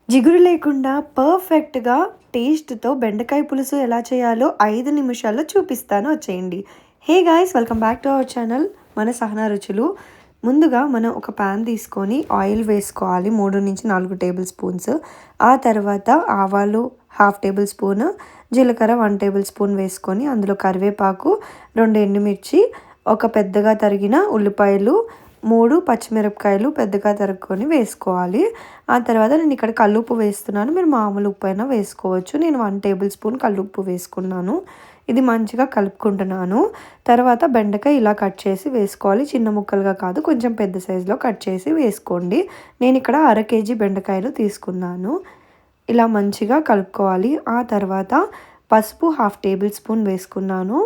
జిగురు లేకుండా పర్ఫెక్ట్‌గా టేస్ట్‌తో బెండకాయ పులుసు ఎలా చేయాలో 5 నిమిషాల్లో చూపిస్తాను వచ్చేయండి. Hey guys! Welcome back to our channel మన సహనా రుచులు. ముందుగా మనం ఒక పాన్ తీసుకొని ఆయిల్ వేసుకోవాలి 3-4 టేబుల్ స్పూన్స్. ఆ తర్వాత ఆవాలు హాఫ్ టేబుల్ స్పూన్, జీలకర్ర 1 టేబుల్ స్పూన్ వేసుకొని అందులో కరివేపాకు, 2 ఎండుమిర్చి, ఒక పెద్దగా తరిగిన ఉల్లిపాయలు, 3 పచ్చిమిరపకాయలు పెద్దగా తరుక్కొని వేసుకోవాలి. ఆ తర్వాత నేను ఇక్కడ కల్లుప్పు వేస్తున్నాను. మీరు మామూలు ఉప్పు అయినా వేసుకోవచ్చు. నేను 1 టేబుల్ స్పూన్ కల్లుప్పు వేసుకున్నాను. ఇది మంచిగా కలుపుకుంటున్నాను. తర్వాత బెండకాయ ఇలా కట్ చేసి వేసుకోవాలి. చిన్న ముక్కలుగా కాదు, కొంచెం పెద్ద సైజులో కట్ చేసి వేసుకోండి. నేను ఇక్కడ అర కేజీ బెండకాయలు తీసుకున్నాను. ఇలా మంచిగా కలుపుకోవాలి. ఆ తర్వాత పసుపు హాఫ్ టేబుల్ స్పూన్ వేసుకున్నాను.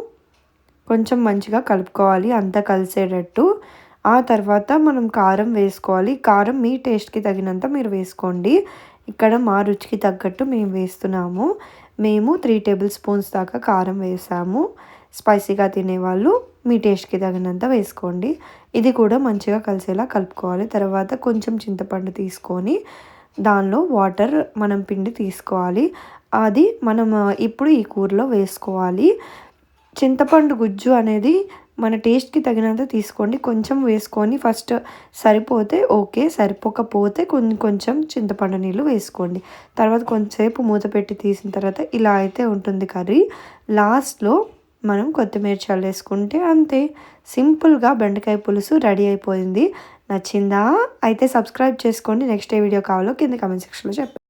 కొంచెం మంచిగా కలుపుకోవాలి అంతా కలిసేటట్టు. ఆ తర్వాత మనం కారం వేసుకోవాలి. కారం మీ టేస్ట్‌కి తగినంత మీరు వేసుకోండి. ఇక్కడ మా రుచికి తగ్గట్టు మేము వేస్తున్నాము. మేము 3 టేబుల్ స్పూన్స్ దాకా కారం వేసాము. స్పైసీగా తినేవాళ్ళు మీ టేస్ట్‌కి తగినంత వేసుకోండి. ఇది కూడా మంచిగా కలిసేలా కలుపుకోవాలి. తర్వాత కొంచెం చింతపండు తీసుకొని దానిలో వాటర్ మనం పిండి తీసుకోవాలి. అది మనం ఇప్పుడు ఈ కూరలో వేసుకోవాలి. చింతపండు గుజ్జు అనేది మన టేస్ట్‌కి తగినంత తీసుకోండి. కొంచెం వేసుకొని ఫస్ట్ సరిపోతే ఓకే. సరిపోకపోతే కొంచెం చింతపండు నీళ్ళు వేసుకోండి. తర్వాత కొంచెంసేపు మూత పెట్టి తీసిన తర్వాత ఇలా అయితే ఉంటుంది కర్రీ. లాస్ట్‌లో మనం కొత్తిమీర చల్లేసుకుంటే అంతే. సింపుల్‌గా బెండకాయ పులుసు రెడీ అయిపోయింది. నచ్చిందా? అయితే సబ్స్క్రైబ్ చేసుకోండి. నెక్స్ట్ ఏ వీడియో కావాలో కింద కామెంట్ సెక్షన్‌లో చెప్పండి.